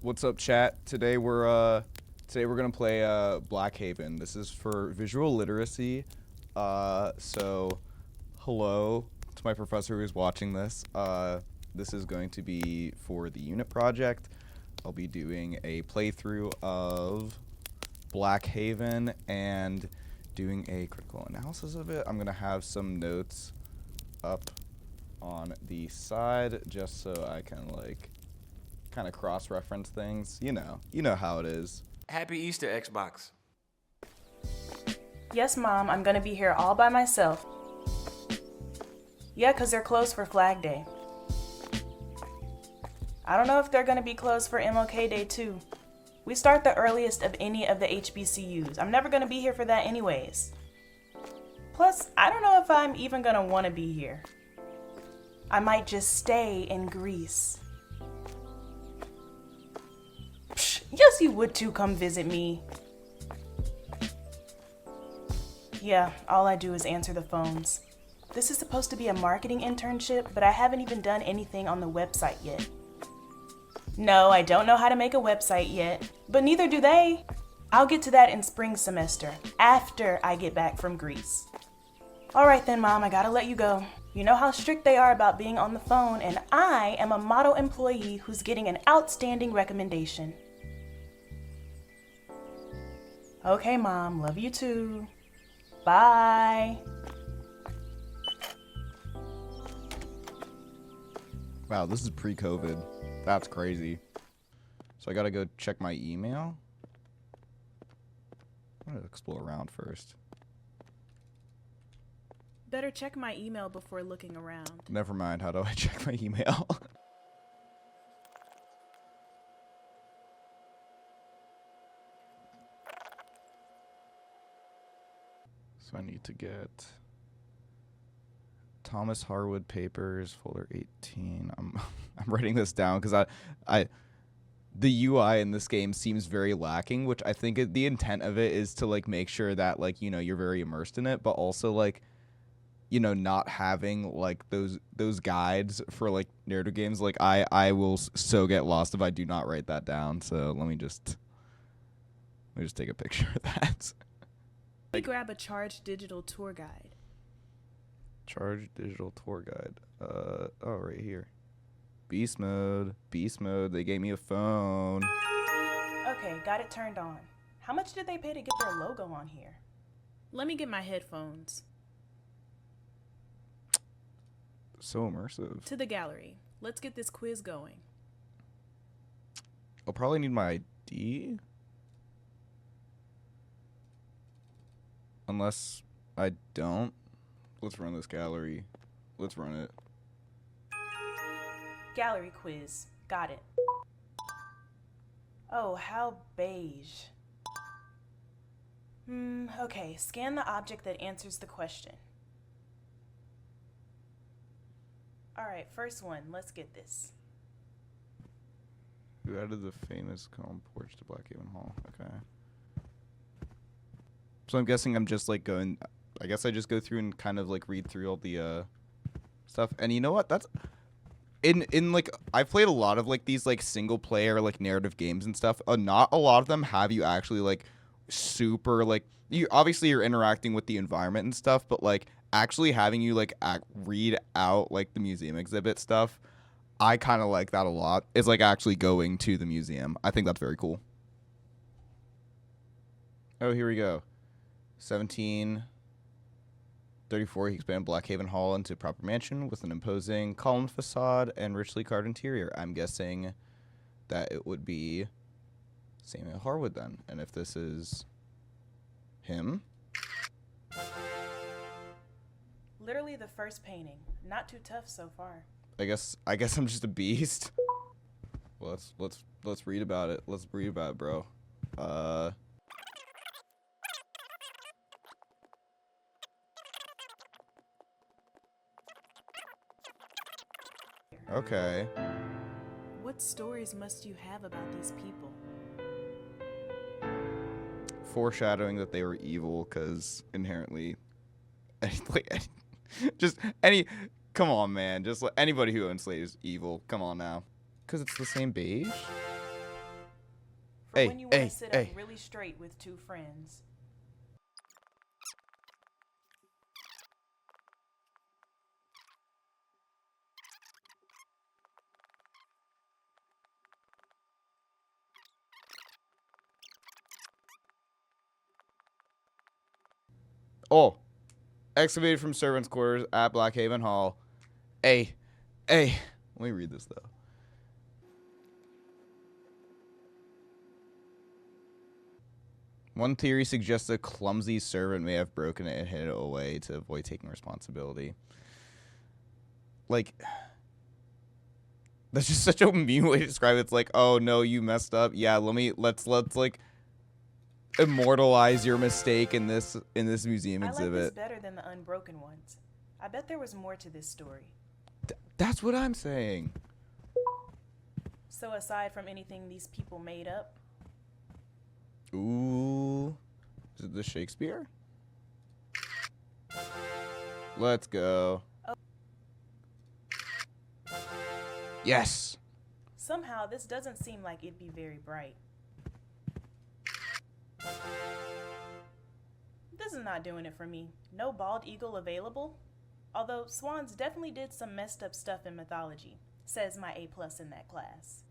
What's up, chat? Today we're gonna play Blackhaven. This is for visual literacy. So hello to my professor who's watching this. This is going to be for the unit project. I'll be doing a playthrough of Blackhaven and doing a critical analysis of it. I'm gonna have some notes up on the side just so I can like kind of cross-reference things. You know how it is. Happy Easter, Xbox. Yes, Mom, I'm gonna be here all by myself. Yeah, 'cause they're closed for Flag Day. I don't know if they're gonna be closed for MLK Day too. We start the earliest of any of the HBCUs. I'm never gonna be here for that anyways. Plus, I don't know if I'm even gonna wanna be here. I might just stay in Greece. Psh, yes, you would too come visit me. Yeah, all I do is answer the phones. This is supposed to be a marketing internship, but I haven't even done anything on the website yet. No, I don't know how to make a website yet, but neither do they. I'll get to that in spring semester, after I get back from Greece. All right then, Mom, I gotta let you go. You know how strict they are about being on the phone, and I am a model employee who's getting an outstanding recommendation. Okay, Mom, love you too. Bye. Wow, this is pre-COVID. That's crazy. So I gotta go check my email. I'm gonna explore around first. Better check my email before looking around. Never mind, how do I check my email? So I need to get Thomas Harwood Papers, folder 18. I'm writing this down because the UI in this game seems very lacking, which I think the intent of it is to like make sure that like, you're very immersed in it, but also like, not having like those guides for like narrative games. Like I will so get lost if I do not write that down. So let me just take a picture of that. Let me grab a Charged Digital tour guide. Charged Digital tour guide. Oh, right here. Beast mode. Beast mode. They gave me a phone. Okay, got it turned on. How much did they pay to get their logo on here? Let me get my headphones. So immersive. To the gallery. Let's get this quiz going. I'll probably need my ID. Unless I don't. Let's run this gallery. Let's run it. Gallery quiz. Got it. Oh, how beige. Okay. Scan the object that answers the question. Alright, first one. Let's get this. Who added the famous calm porch to Blackhaven Hall? Okay. So I'm guessing I'm just like going... I guess I just go through and kind of like read through all the stuff. And you know what? That's... In like... I've played a lot of like these like single player like narrative games and stuff. Not a lot of them have you actually like super like... Obviously you're interacting with the environment and stuff, but like actually having you like read out like the museum exhibit stuff, I kind of like that a lot. It's like actually going to the museum. I think that's very cool. Oh, here we go. 1734, he expanded Blackhaven Hall into a proper mansion with an imposing columned facade and richly carved interior. I'm guessing that it would be Samuel Harwood then. And if this is him... Literally the first painting. Not too tough so far. I guess I'm just a beast. Well, let's read about it. Let's read about it, bro. Okay. What stories must you have about these people? Foreshadowing that they were evil, because inherently, come on, man. Just anybody who owns Slate is evil. Come on now. Because it's the same beige? For Hey, when you want to hey, sit up hey. really straight with two friends. Oh, excavated from servants' quarters at Blackhaven Hall. Hey, hey. Let me read this though. One theory suggests a clumsy servant may have broken it and hid it away to avoid taking responsibility. Like, that's just such a mean way to describe it. It's like, oh no, you messed up. Yeah, let's like immortalize your mistake in this museum I like this exhibit. better than the unbroken ones. I bet there was more to this story. That's what I'm saying. So aside from anything these people made up, Ooh, is it the Shakespeare? Let's go. Yes. somehow this doesn't seem like it'd be very bright. This is not doing it for me. No bald eagle available? Although swans definitely did some messed up stuff in mythology, says my A+ in that class.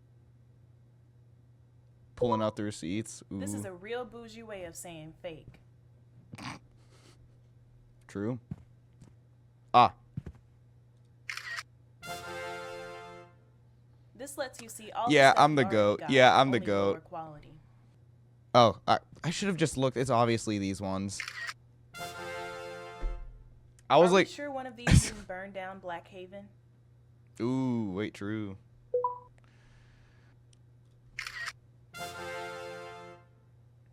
Pulling out the receipts. Ooh. This is a real bougie way of saying fake. True. Ah. This lets you see all Yeah, the stuff I'm the you already goat. got, Yeah, I'm the only goat. lower quality. Oh, I should have just looked. It's obviously these ones. I was Are like, we sure one of these didn't burn down Blackhaven? ooh, wait, true.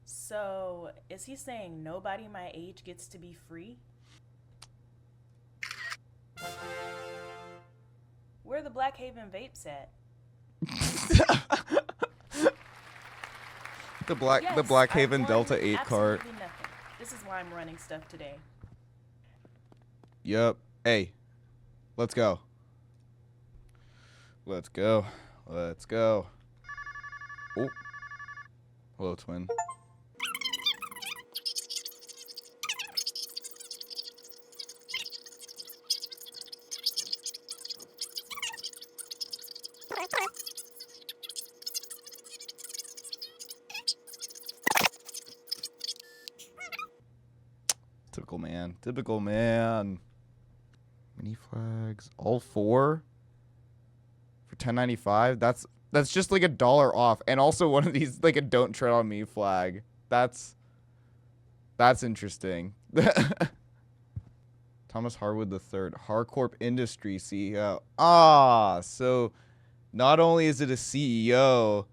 So, is he saying nobody my age gets to be free? Where are the Blackhaven vapes at? the Yes, Blackhaven I've Delta won 8 cart. absolutely nothing. This is why I'm running stuff today. Yep. Hey, let's go. Let's go. Let's go. Oh. Hello, twin. Typical man. Typical man. Mini flags. All 4 for $10.95. That's just like $1 off, and also one of these like a "Don't Tread on Me" flag. That's interesting. Thomas Harwood III, Harcorp Industry CEO. Ah, so not only is it a CEO,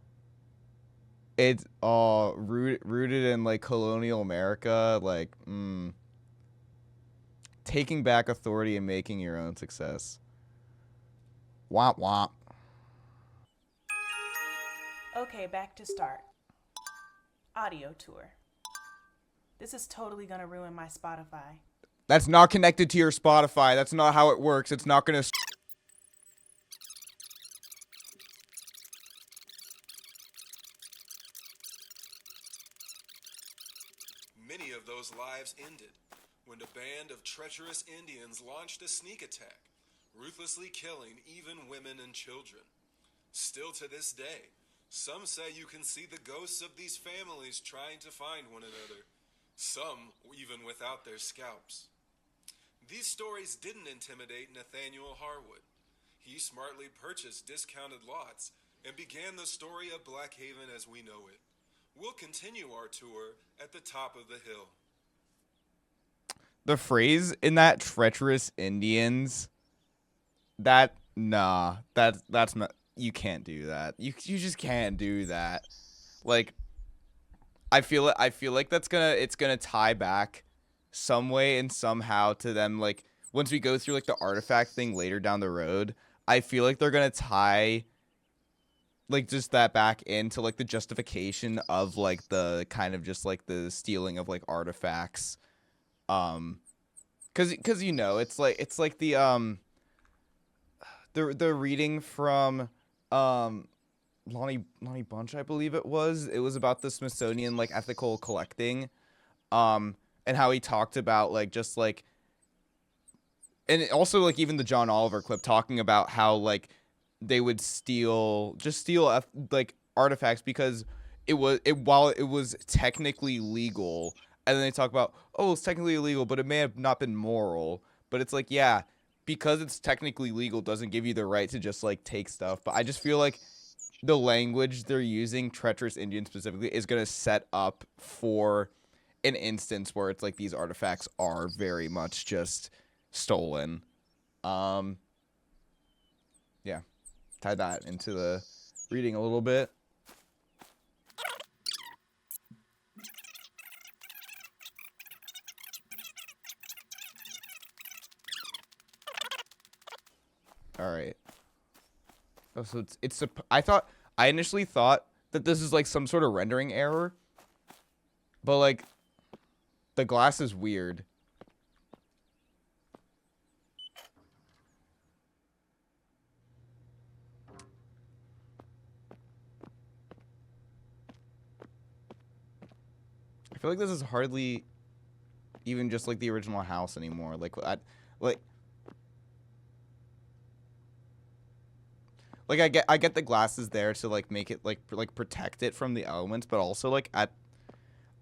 it's rooted in like colonial America, like taking back authority and making your own success. Womp womp. Okay, back to start. Audio tour. This is totally gonna ruin my Spotify. That's not connected to your Spotify. That's not how it works. It's not gonna. Many of those lives ended when a band of treacherous Indians launched a sneak attack, ruthlessly killing even women and children. Still to this day, some say you can see the ghosts of these families trying to find one another, some even without their scalps. These stories didn't intimidate Nathaniel Harwood. He smartly purchased discounted lots and began the story of Blackhaven as we know it. We'll continue our tour at the top of the hill. The phrase in that treacherous Indians. That's not. You can't do that. You just can't do that. Like, I feel like it's gonna tie back some way and somehow to them. Like, once we go through like the artifact thing later down the road, I feel like they're gonna tie like just that back into like the justification of like the kind of just like the stealing of like artifacts. Cause you know it's like the reading from Lonnie Bunch, I believe it was. It was about the Smithsonian like ethical collecting, and how he talked about like just like, and also like even the John Oliver clip talking about how like they would steal like artifacts because while it was technically legal, and then they talk about, oh, it's technically illegal, but it may have not been moral. But it's like, yeah, because it's technically legal doesn't give you the right to just like take stuff. But I just feel like the language they're using, treacherous Indian specifically, is going to set up for an instance where it's like these artifacts are very much just stolen. Yeah, tie that into the reading a little bit. All right. Oh, so I initially thought that this is like some sort of rendering error, but like the glass is weird. I feel like this is hardly even just like the original house anymore. Like I get the glasses there to like make it like protect it from the elements, but also like I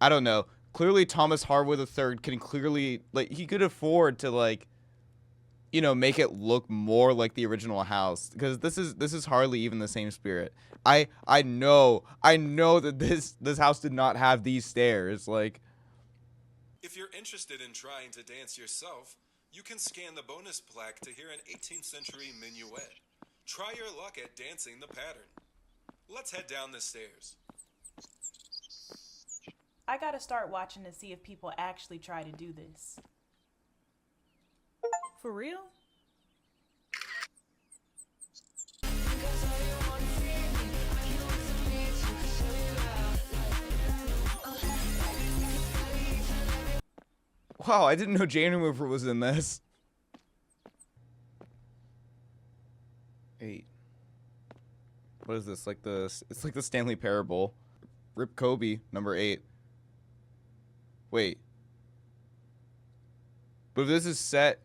don't know. Clearly Thomas Harwood III can clearly like he could afford to like, you know, make it look more like the original house, because this is hardly even the same spirit. I know that this house did not have these stairs. Like, If you're interested in trying to dance yourself, you can scan the bonus plaque to hear an 18th century minuet. Try your luck at dancing the pattern. Let's head down the stairs. I gotta start watching to see if people actually try to do this. For real? wow, I didn't know Jane Remover was in this. 8. What is this? It's like the Stanley Parable. Rip Kobe, number 8. Wait. But if this is set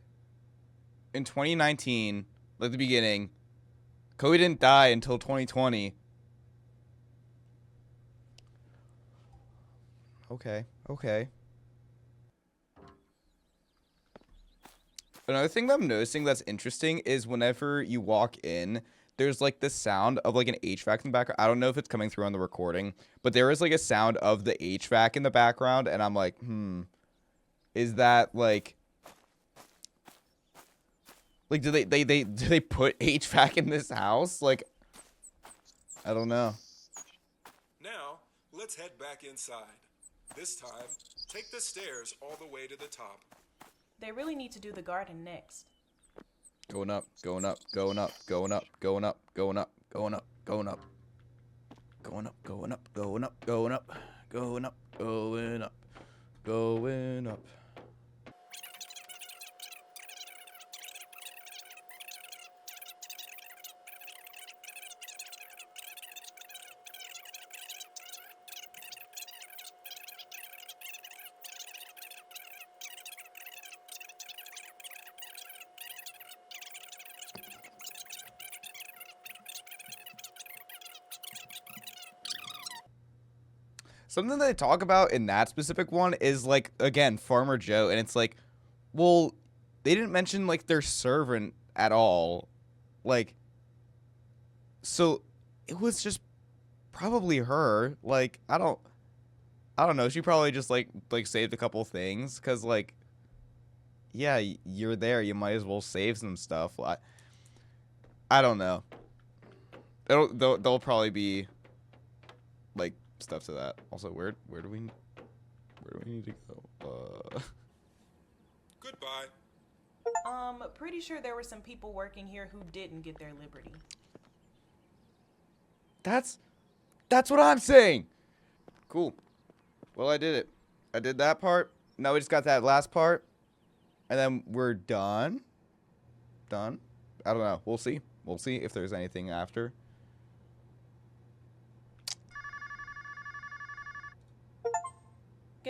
in 2019, like the beginning, Kobe didn't die until 2020. Okay. Another thing that I'm noticing that's interesting is whenever you walk in, there's like the sound of like an HVAC in the background. I don't know if it's coming through on the recording, but there is like a sound of the HVAC in the background, and I'm like, is that like do they put HVAC in this house? Like, I don't know. Now, let's head back inside. This time, take the stairs all the way to the top. They really need to do the garden next. Going up, going up, going up, going up, going up, going up, going up, going up. Going up, going up, going up, going up, going up, going up, going up. Something that they talk about in that specific one is, like, again, Farmer Joe, and it's like, well, they didn't mention, like, their servant at all. Like, so it was just probably her. Like, I don't know. She probably just, like saved a couple things, because, like, yeah, you're there. You might as well save some stuff. I don't know. There'll probably be, like, stuff to that. Also, where do we need to go? Goodbye. Pretty sure there were some people working here who didn't get their liberty. That's what I'm saying. Cool. Well, I did it. I did that part. Now we just got that last part, and then we're done. Done. I don't know. We'll see. We'll see if there's anything after.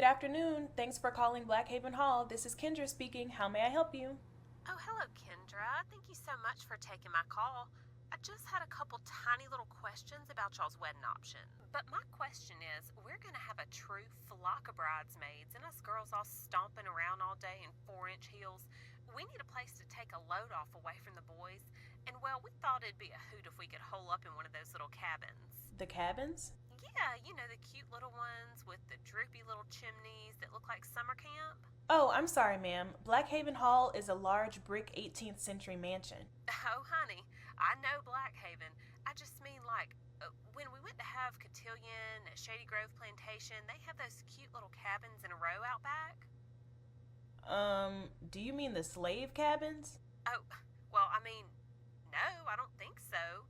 afternoon. Thanks for calling Blackhaven Hall. This is Kendra speaking. How may I help you? Oh, hello, Kendra. Thank you so much for taking my call. I just had a couple tiny little questions about y'all's wedding option. But my question is, we're going to have a true flock of bridesmaids, and us girls all stomping around all day in 4-inch heels. We need a place to take a load off away from the boys. And, well, we thought it'd be a hoot if we could hole up in one of those little cabins. The cabins? Yeah, you know, the cute little ones with the droopy little chimneys that look like summer camp. Oh, I'm sorry, ma'am. Blackhaven Hall is a large brick 18th century mansion. Oh, honey, I know Blackhaven. I just mean, like, when we went to have cotillion at Shady Grove Plantation, they have those cute little cabins in a row out back. Do you mean the slave cabins? Oh, well, I mean, no, I don't think so.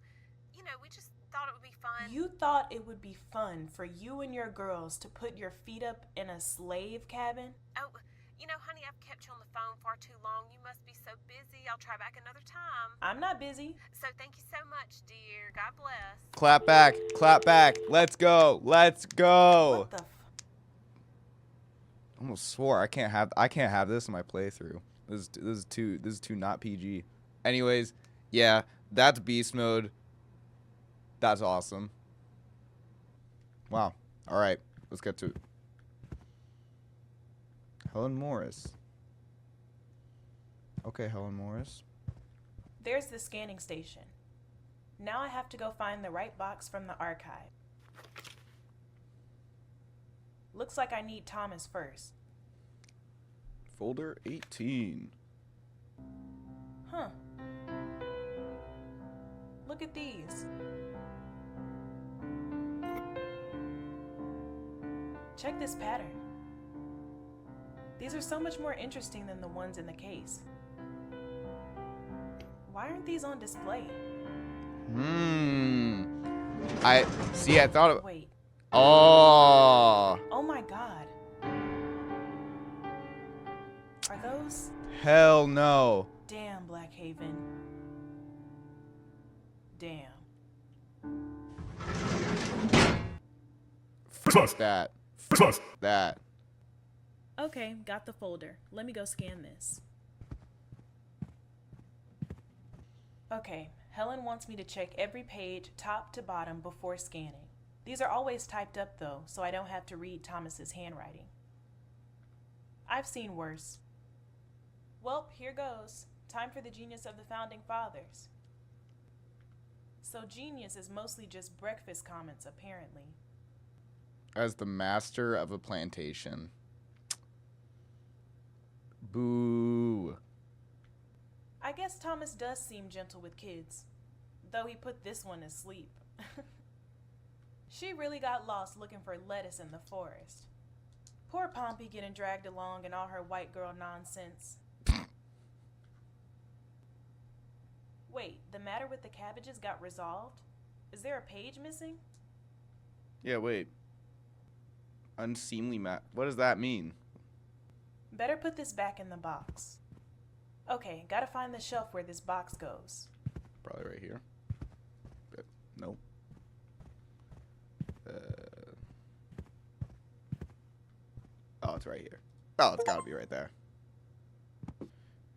You know, we just thought it would be fun. You thought it would be fun for you and your girls to put your feet up in a slave cabin? Oh, you know, honey, I've kept you on the phone far too long. You must be so busy. I'll try back another time. I'm not busy. So thank you so much, dear. God bless. Clap back. Clap back. Let's go. Let's go. What the I almost swore I can't have this in my playthrough. This is too not PG. Anyways, yeah, that's beast mode. That's awesome. Wow. All right, let's get to it. Helen Morris. Okay, Helen Morris. There's the scanning station. Now I have to go find the right box from the archive. Looks like I need Thomas first. Folder 18. Huh. Look at these. Check this pattern. These are so much more interesting than the ones in the case. Why aren't these on display? I thought it. Wait. Oh. Oh my god. Are those? Hell no. Damn, Blackhaven. Damn. Fuck that. Fuck that. Okay, got the folder. Let me go scan this. Okay, Helen wants me to check every page top to bottom before scanning. These are always typed up though, so I don't have to read Thomas's handwriting. I've seen worse. Welp, here goes. Time for the genius of the founding fathers. So genius is mostly just breakfast comments, apparently. As the master of a plantation. Boo. I guess Thomas does seem gentle with kids, though he put this one to sleep. She really got lost looking for lettuce in the forest. Poor Pompey getting dragged along in all her white girl nonsense. Wait, the matter with the cabbages got resolved? Is there a page missing? Yeah, wait. Unseemly what does that mean? Better put this back in the box. Okay, gotta find the shelf where this box goes. Probably right here. But nope. Oh, it's right here. Oh, it's gotta be right there.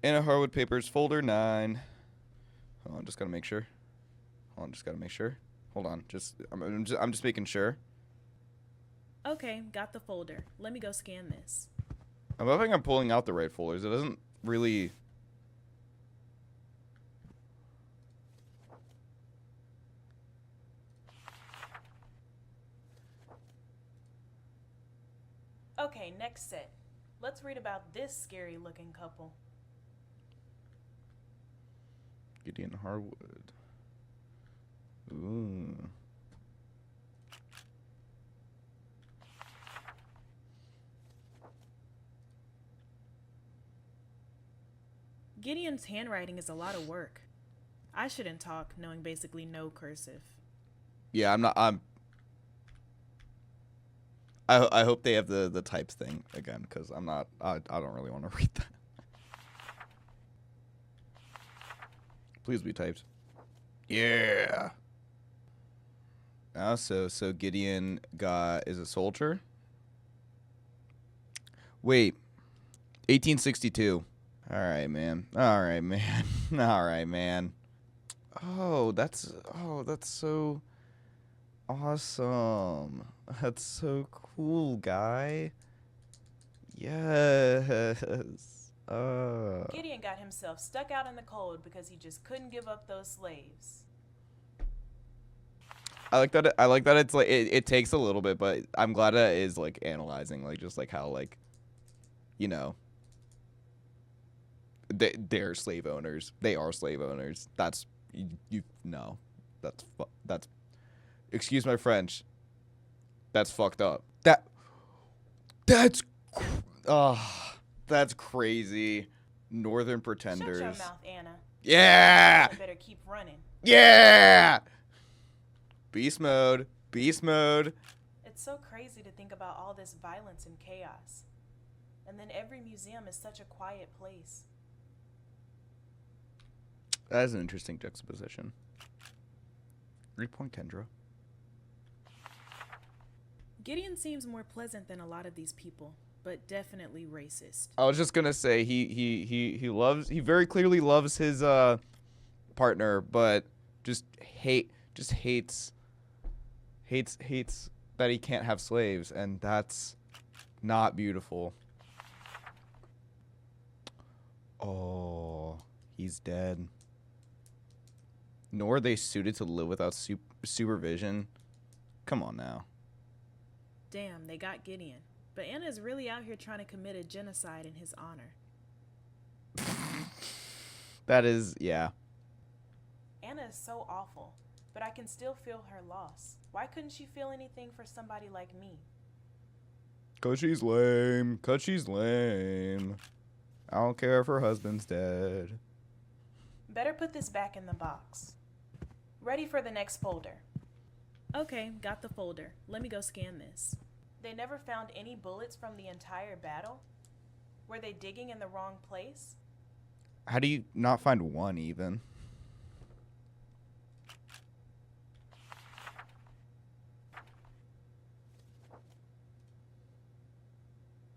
Anna Harwood Papers, folder 9. Hold on, just gotta make sure. Hold on, just gotta make sure. Hold on, I'm just making sure. Okay, got the folder. Let me go scan this. I'm hoping I'm pulling out the right folders. It doesn't really. Okay, next set. Let's read about this scary looking couple. Gideon Harwood. Ooh. Gideon's handwriting is a lot of work. I shouldn't talk knowing basically no cursive. Yeah, I hope they have the types thing again, because I don't really want to read that. Please be typed. Yeah. So Gideon is a soldier. Wait, 1862. All right, man. All right, man. All right, man. Oh, that's so awesome. That's so cool, guy. Yes. Gideon got himself stuck out in the cold because he just couldn't give up those slaves. I like that. I like that it's like it takes a little bit, but I'm glad that it is like analyzing, like just like how like, you know, they're slave owners. They are slave owners. That's you no, that's excuse my French. That's fucked up. That's that's crazy. Northern Pretenders. Shut your mouth, Anna. Yeah. You better keep running. Yeah. Beast mode. Beast mode. It's so crazy to think about all this violence and chaos. And then every museum is such a quiet place. That is an interesting juxtaposition. Repoint Kendra. Gideon seems more pleasant than a lot of these people, but definitely racist. I was just gonna say he very clearly loves his partner, but just hates that he can't have slaves, and that's not beautiful. Oh, he's dead. Nor are they suited to live without supervision. Come on now. Damn, they got Gideon. But Anna's really out here trying to commit a genocide in his honor. That is, yeah. Anna is so awful, but I can still feel her loss. Why couldn't she feel anything for somebody like me? 'Cause she's lame. 'Cause she's lame. I don't care if her husband's dead. Better put this back in the box. Ready for the next folder. Okay, got the folder. Let me go scan this. They never found any bullets from the entire battle? Were they digging in the wrong place? How do you not find one even?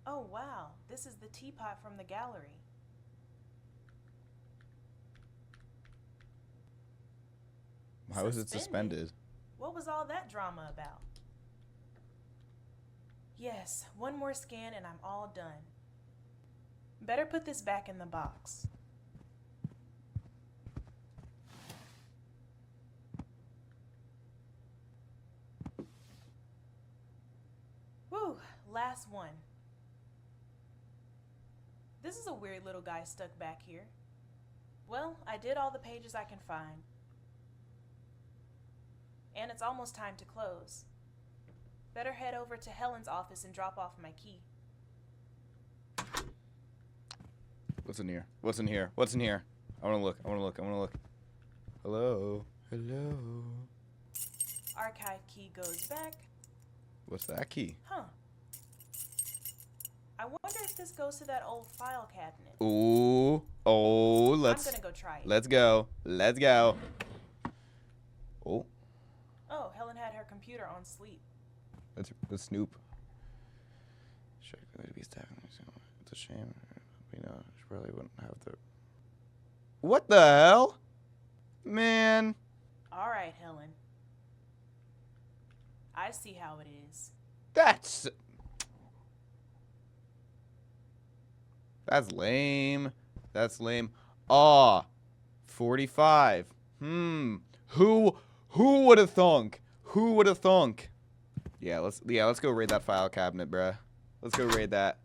Oh wow, this is the teapot from the gallery. How is it suspended? What was all that drama about? Yes, one more scan and I'm all done. Better put this back in the box. Whew, last one. This is a weird little guy stuck back here. Well, I did all the pages I can find. And it's almost time to close. Better head over to Helen's office and drop off my key. What's in here? What's in here? What's in here? I wanna look. I wanna look. I wanna look. Hello? Hello? Archive key goes back. What's that key? Huh. I wonder if this goes to that old file cabinet. Ooh. Oh, let's. I'm gonna go try it. Let's go. Let's go. Oh. Oh, Helen had her computer on sleep. That's Snoop. Should be stacking. It's a shame. You know, she probably wouldn't have the. What the hell? Man. All right, Helen. I see how it is. That's lame. That's lame. Aw. 45. Who would have thunk? Who would have thunk? Yeah, let's go raid that file cabinet, bruh. Let's go raid that.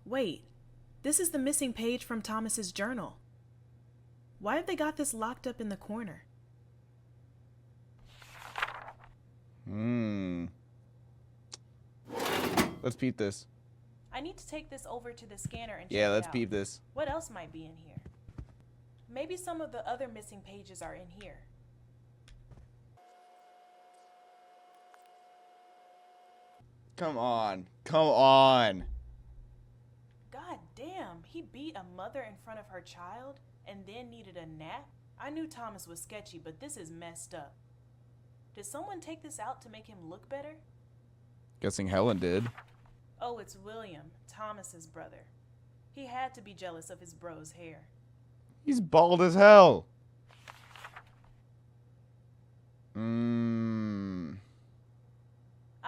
Wait, this is the missing page from Thomas's journal. Why have they got this locked up in the corner? Let's peep this. I need to take this over to the scanner and check Yeah, it let's out. peep this. What else might be in here? Maybe some of the other missing pages are in here. Come on. Come on. God damn, he beat a mother in front of her child and then needed a nap? I knew Thomas was sketchy, but this is messed up. Did someone take this out to make him look better? Guessing Helen did. Oh, it's William, Thomas's brother. He had to be jealous of his bro's hair. He's bald as hell. I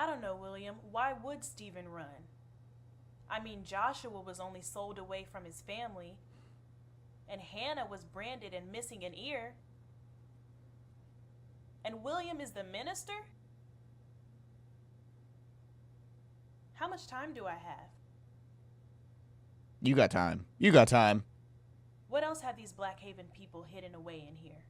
don't know, William. Why would Stephen run? I mean, Joshua was only sold away from his family, and Hannah was branded and missing an ear. And William is the minister? How much time do I have? You got time. You got time. What else have these Blackhaven people hidden away in here?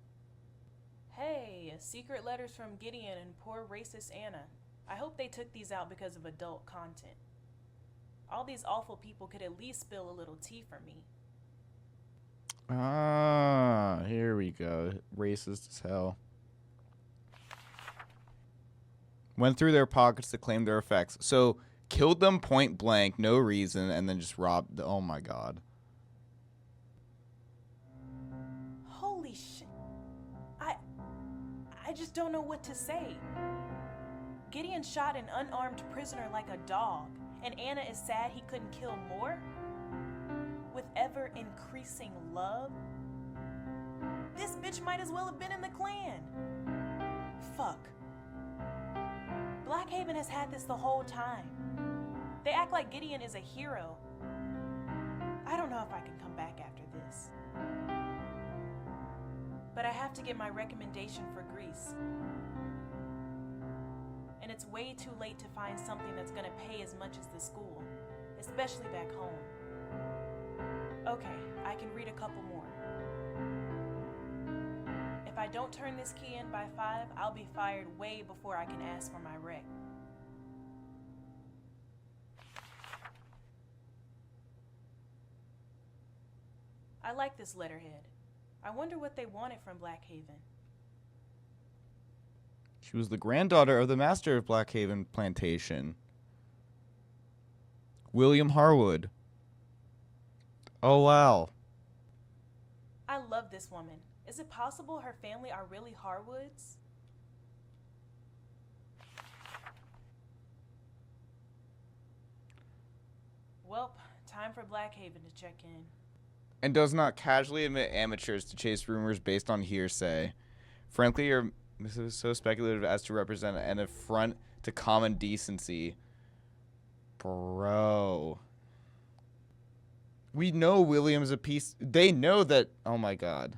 Hey, secret letters from Gideon and poor racist Anna. I hope they took these out because of adult content. All these awful people could at least spill a little tea for me. Ah, here we go. Racist as hell. Went through their pockets to claim their effects. So, killed them point blank, no reason, and then just robbed. Oh my god. Holy shit. I just don't know what to say. Gideon shot an unarmed prisoner like a dog, and Anna is sad he couldn't kill more? With ever increasing love? This bitch might as well have been in the Klan. Fuck. Blackhaven has had this the whole time. They act like Gideon is a hero. I don't know if I can come back after this. But I have to get my recommendation for Greece. And it's way too late to find something that's gonna pay as much as the school, especially back home. Okay, I can read a couple more. If I don't turn this key in by 5, I'll be fired way before I can ask for my rec. I like this letterhead. I wonder what they wanted from Blackhaven. She was the granddaughter of the master of Blackhaven Plantation, William Harwood. Oh, wow. I love this woman. Is it possible her family are really Harwoods? Welp, time for Blackhaven to check in. And does not casually admit amateurs to chase rumors based on hearsay. Frankly, you're so speculative as to represent an affront to common decency. Bro. We know William's a piece. They know that. Oh my god.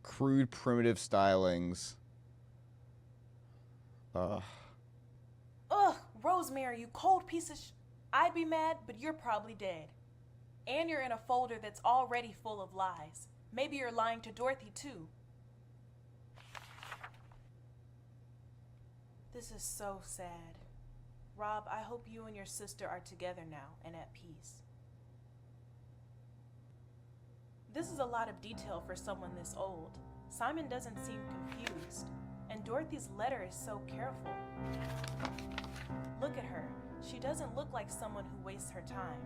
Crude, primitive stylings. Ugh. Ugh, Rosemary, you cold piece of I'd be mad, but you're probably dead. And you're in a folder that's already full of lies. Maybe you're lying to Dorothy, too. This is so sad. Rob, I hope you and your sister are together now and at peace. This is a lot of detail for someone this old. Simon doesn't seem confused, and Dorothy's letter is so careful. Look at her. She doesn't look like someone who wastes her time.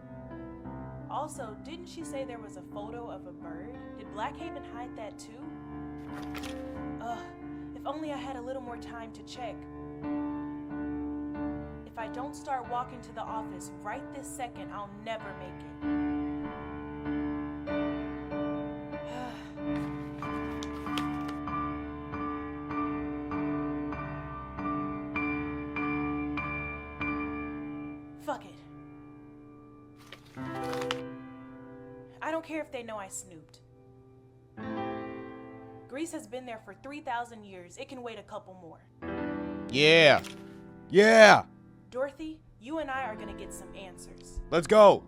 Also, didn't she say there was a photo of a bird? Did Blackhaven hide that too? Ugh, if only I had a little more time to check. If I don't start walking to the office right this second, I'll never make it. Fuck it. I don't care if they know I snooped. Greece has been there for 3,000 years. It can wait a couple more. Yeah. Yeah. Dorothy, you and I are gonna get some answers. Let's go.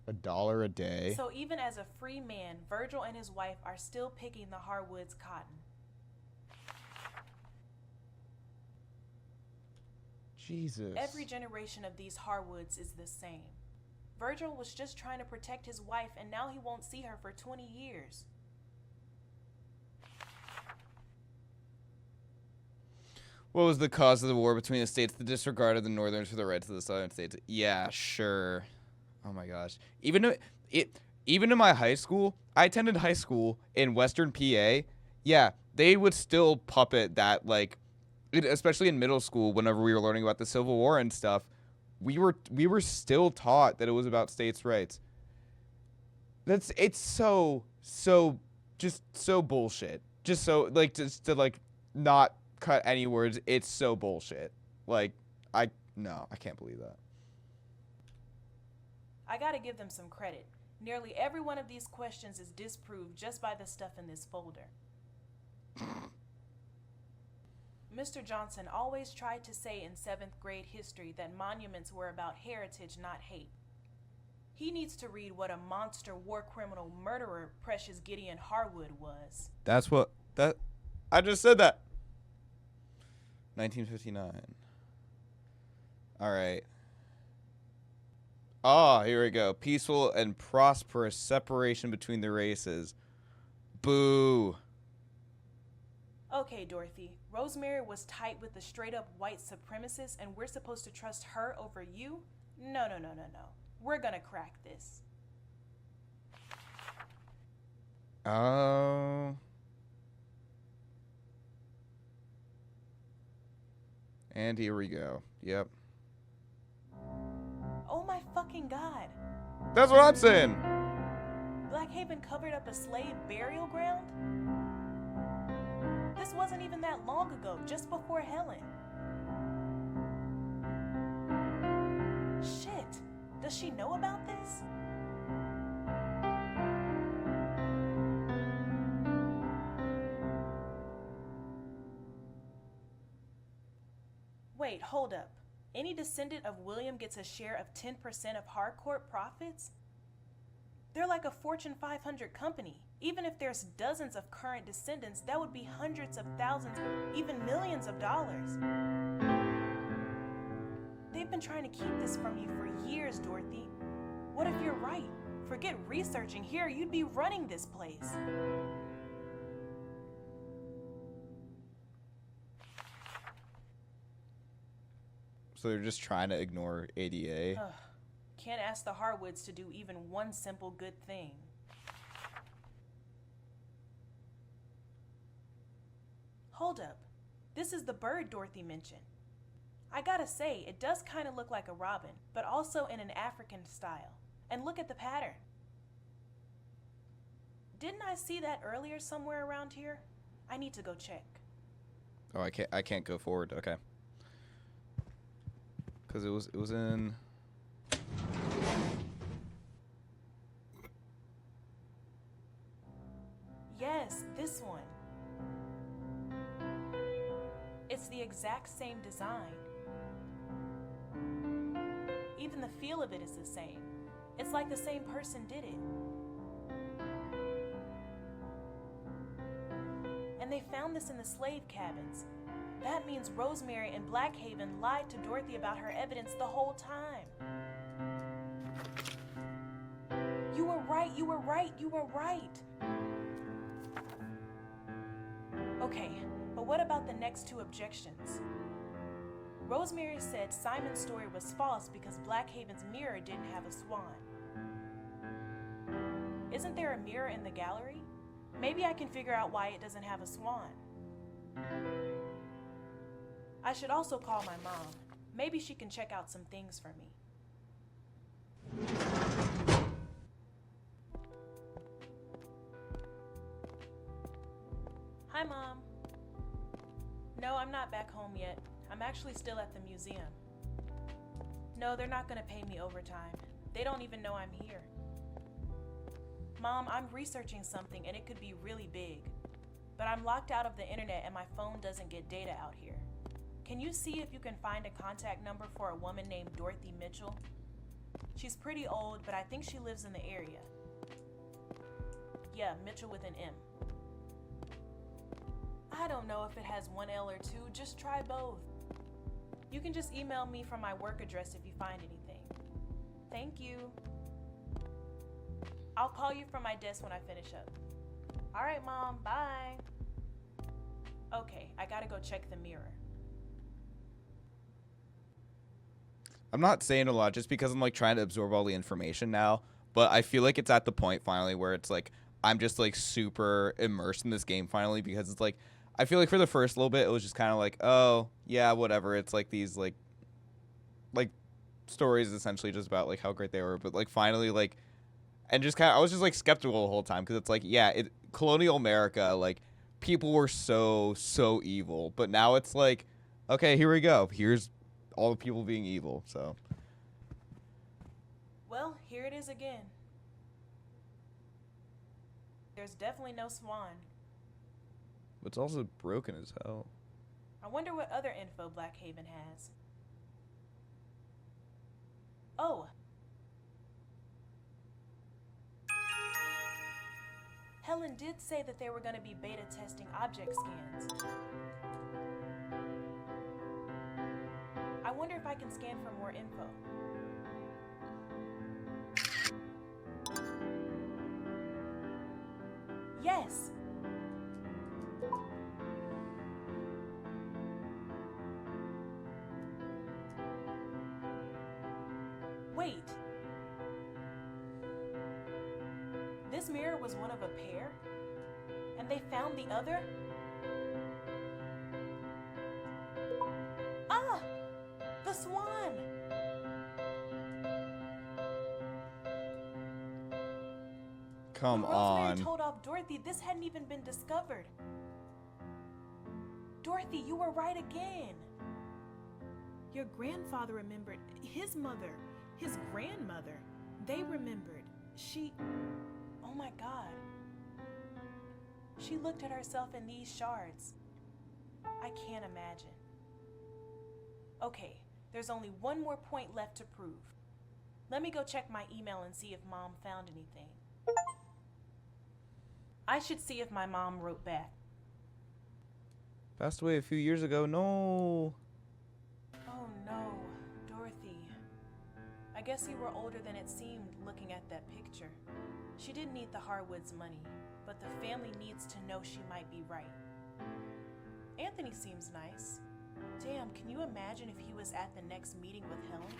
$1 a day. So even as a free man, Virgil and his wife are still picking the Harwoods' cotton. Jesus. Every generation of these Harwoods is the same. Virgil was just trying to protect his wife, and now he won't see her for 20 years. What was the cause of the war between the states that disregarded the northern for the rights of the southern states? Yeah, sure. Oh my gosh. Even in my high school, I attended high school in Western PA. Yeah, they would still puppet that, like, especially in middle school, whenever we were learning about the Civil War and stuff, we were still taught that it was about states' rights. It's so just so bullshit. Just so, like, just to, like, not cut any words. It's so bullshit. Like, no, I can't believe that. I gotta give them some credit. Nearly every one of these questions is disproved just by the stuff in this folder. Mr. Johnson always tried to say in 7th grade history that monuments were about heritage, not hate. He needs to read what a monster war criminal murderer Precious Gideon Harwood was. I just said that. 1959. All right. Here we go. Peaceful and prosperous separation between the races. Boo. Okay, Dorothy. Rosemary was tight with the straight-up white supremacist, and we're supposed to trust her over you? No. We're gonna crack this. Oh. And here we go. Yep. Oh my fucking God. That's what I'm saying. Blackhaven covered up a slave burial ground? This wasn't even that long ago, just before Helen. Shit. Does she know about this? Wait, hold up. Any descendant of William gets a share of 10% of Harcourt profits? They're like a Fortune 500 company. Even if there's dozens of current descendants, that would be hundreds of thousands, even millions of dollars. They've been trying to keep this from you for years, Dorothy. What if you're right? Forget researching here, you'd be running this place. So they're just trying to ignore ADA. Ugh. Can't ask the Harwoods to do even one simple good thing. Hold up. This is the bird Dorothy mentioned. I gotta say, it does kind of look like a robin, but also in an African style. And look at the pattern. Didn't I see that earlier somewhere around here? I need to go check. Oh, I can't go forward. Okay. Cuz it was in Yes, this one. It's the exact same design. Even the feel of it is the same. It's like the same person did it. And they found this in the slave cabins. That means Rosemary and Blackhaven lied to Dorothy about her evidence the whole time. You were right, you were right, you were right. Okay, but what about the next two objections? Rosemary said Simon's story was false because Blackhaven's mirror didn't have a swan. Isn't there a mirror in the gallery? Maybe I can figure out why it doesn't have a swan. I should also call my mom. Maybe she can check out some things for me. Hi, Mom. No, I'm not back home yet. I'm actually still at the museum. No, they're not gonna pay me overtime. They don't even know I'm here. Mom, I'm researching something and it could be really big. But I'm locked out of the internet and my phone doesn't get data out here. Can you see if you can find a contact number for a woman named Dorothy Mitchell? She's pretty old, but I think she lives in the area. Yeah, Mitchell with an M. I don't know if it has one L or two, just try both. You can just email me from my work address if you find anything. Thank you. I'll call you from my desk when I finish up. All right, Mom, bye. Okay, I gotta go check the mirror. I'm not saying a lot just because I'm like trying to absorb all the information now, but I feel like it's at the point finally where it's like I'm just like super immersed in this game finally, because it's like I feel like for the first little bit it was just kind of like, oh yeah, whatever. It's like these like stories essentially just about like how great they were, but like finally like, and just kind of I was just like skeptical the whole time, because it's like, yeah, colonial America, like people were so evil, but now it's like, okay, here we go. Here's all the people being evil. So Well, here it is again. There's definitely no swan. it's also broken as hell. I wonder what other info Blackhaven has. Oh. Helen did say that they were going to be beta testing object scans. I wonder if I can scan for more info. Yes! Wait. This mirror was one of a pair? And they found the other? Ah! The swan! Come Rosemary on. told off Dorothy this hadn't even been discovered. Dorothy, you were right again. Your grandfather remembered. His mother, his grandmother, they remembered. Oh my God. She looked at herself in these shards. I can't imagine. Okay, there's only one more point left to prove. Let me go check my email and see if Mom found anything. I should see if my mom wrote back. Passed away a few years ago. No. Oh no, Dorothy. I guess you were older than it seemed looking at that picture. She didn't need the Harwoods' money, but the family needs to know she might be right. Anthony seems nice. Damn, can you imagine if he was at the next meeting with Helen?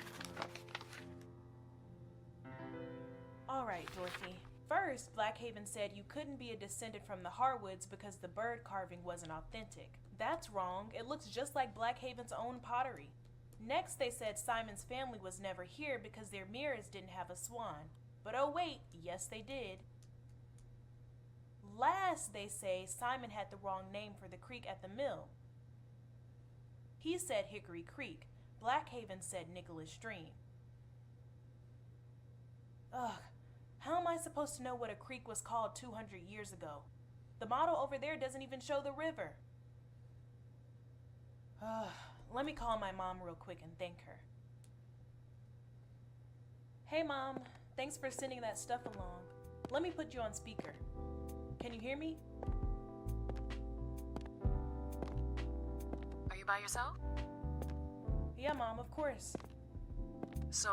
Alright, Dorothy. First, Blackhaven said you couldn't be a descendant from the Harwoods because the bird carving wasn't authentic. That's wrong. It looks just like Blackhaven's own pottery. Next, they said Simon's family was never here because their mirrors didn't have a swan. But oh wait, yes they did. Last, they say Simon had the wrong name for the creek at the mill. He said Hickory Creek. Blackhaven said Nicholas Stream. Ugh. How am I supposed to know what a creek was called 200 years ago? The model over there doesn't even show the river. Let me call my mom real quick and thank her. Hey Mom, thanks for sending that stuff along. Let me put you on speaker. Can you hear me? Are you by yourself? Yeah, Mom, of course. So,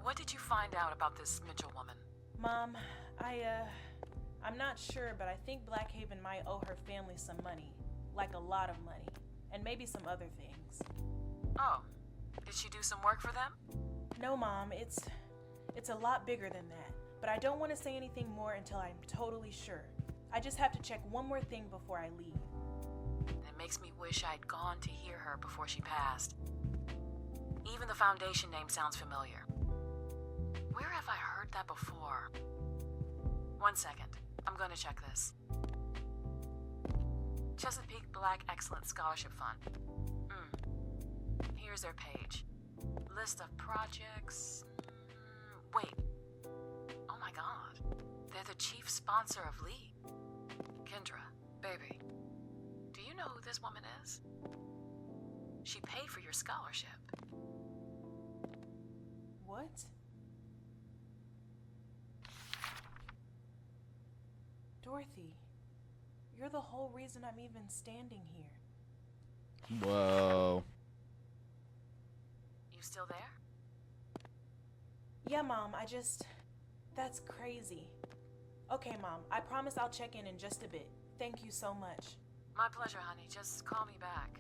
what did you find out about this Mitchell woman? Mom, I'm not sure, but I think Blackhaven might owe her family some money. Like a lot of money. And maybe some other things. Oh, did she do some work for them? No, Mom, it's a lot bigger than that. But I don't want to say anything more until I'm totally sure. I just have to check one more thing before I leave. It makes me wish I'd gone to hear her before she passed. Even the foundation name sounds familiar. Where have I heard that before? 1 second. I'm going to check this. Chesapeake Black Excellent Scholarship Fund. Here's their page. List of projects. Wait. Oh my God. They're the chief sponsor of Lee. Kendra, baby. Do you know who this woman is? She paid for your scholarship. What? Dorothy, you're the whole reason I'm even standing here. Whoa. You still there? Yeah, Mom, that's crazy. Okay, Mom, I promise I'll check in just a bit. Thank you so much. My pleasure, honey. Just call me back.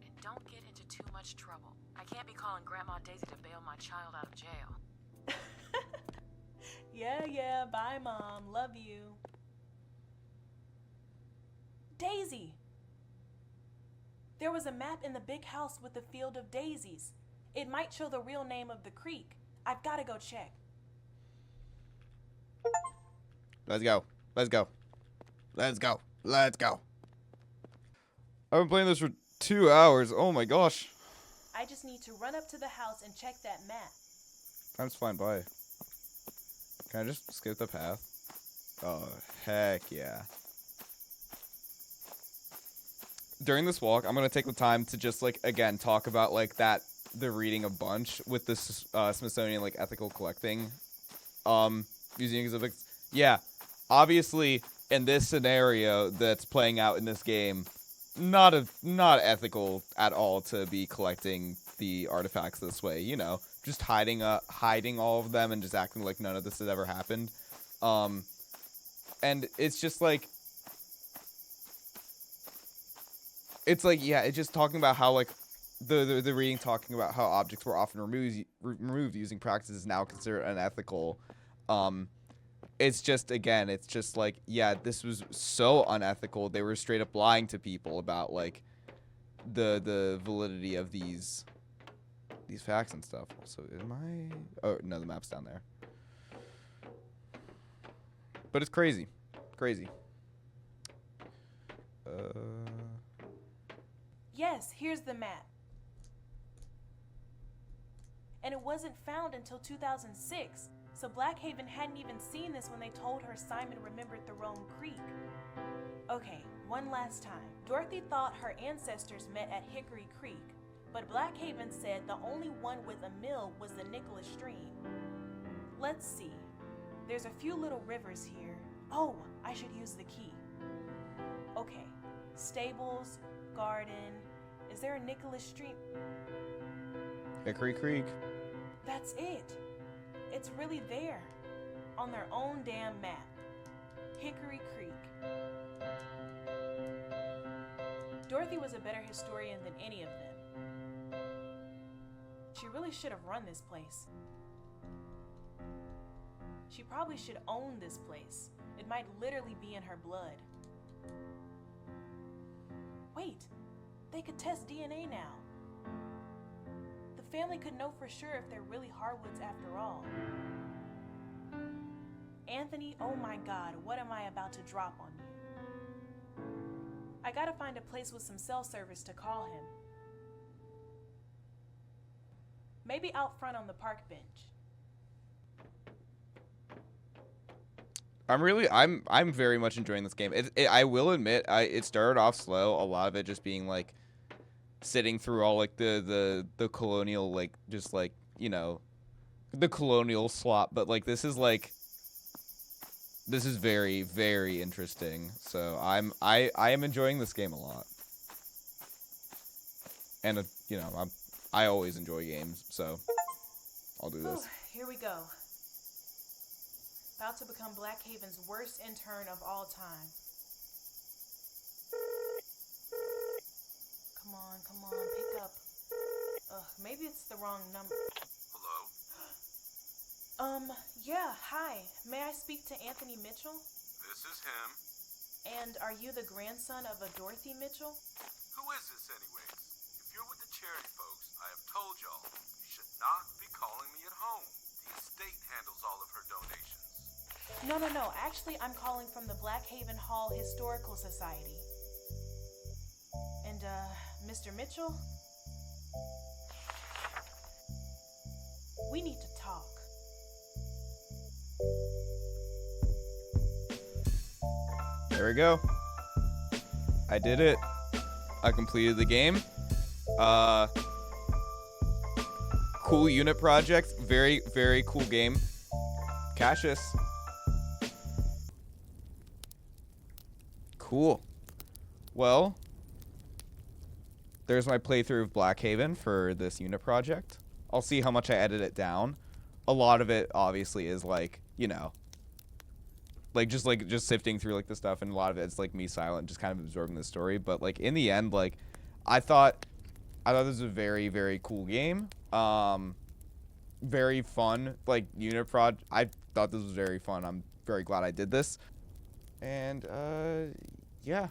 And don't get into too much trouble. I I can't be calling Grandma Daisy to bail my child out of jail. Yeah, bye, Mom. Love you. Daisy! There was a map in the big house with the field of daisies. It might show the real name of the creek. I've got to go check. Let's go. Let's go. Let's go. Let's go. I've been playing this for 2 hours. Oh my gosh. I just need to run up to the house and check that map. Time's flying by. Can I just skip the path? Oh, heck yeah. During this walk, I'm going to take the time to just, like, again, talk about, like, the reading a bunch with the Smithsonian, like, ethical collecting museum exhibits. Yeah, obviously, in this scenario that's playing out in this game, not ethical at all to be collecting the artifacts this way, you know, just hiding all of them and just acting like none of this has ever happened. And it's just like, it's like, yeah, it's just talking about how, like, the reading talking about how objects were often removed using practices now considered unethical. It's just, again, it's just like, yeah, this was so unethical. They were straight up lying to people about, like, the validity of these facts and stuff. Also, oh no, the map's down there. But it's crazy. Crazy. Yes, here's the map. And it wasn't found until 2006, so Blackhaven hadn't even seen this when they told her Simon remembered the Rome Creek. Okay, one last time. Dorothy thought her ancestors met at Hickory Creek, but Blackhaven said the only one with a mill was the Nicholas Stream. Let's see. There's a few little rivers here. Oh, I should use the key. Okay, stables, garden. Is there a Nicholas Stream? Hickory Creek. That's it. It's really there. On their own damn map. Hickory Creek. Dorothy was a better historian than any of them. She really should have run this place. She probably should own this place. It might literally be in her blood. Wait, they could test DNA now. The family could know for sure if they're really Harwoods after all. Anthony, oh my God, what am I about to drop on you? I gotta find a place with some cell service to call him. Maybe out front on the park bench. I'm very much enjoying this game. I will admit, it started off slow. A lot of it just being like sitting through all like the colonial, like, just like, you know, the colonial slop. But like this is very, very interesting. So I am enjoying this game a lot. And you know, I always enjoy games, so I'll do this. Here we go. About to become Blackhaven's worst intern of all time. Come on, pick up. Maybe it's the wrong number. Hello? Yeah, hi. May I speak to Anthony Mitchell? This is him. And are you the grandson of a Dorothy Mitchell? Who is this anyways? If you're with the charity folks, I have told y'all, you should not be calling me at home. The estate handles all of her donations. No. Actually, I'm calling from the Blackhaven Hall Historical Society. And, Mr. Mitchell? We need to talk. There we go. I did it. I completed the game. Cool unit project. Very, very cool game. Cassius. Cool. Well, there's my playthrough of Blackhaven for this unit project. I'll see how much I edit it down. A lot of it obviously is like, you know, just sifting through like the stuff, and a lot of it's like me silent, just kind of absorbing the story. But like in the end, like I thought I thought this was a very, very cool game. Very fun, like, unit prod. I thought this was very fun. I'm very glad I did this. And, yeah.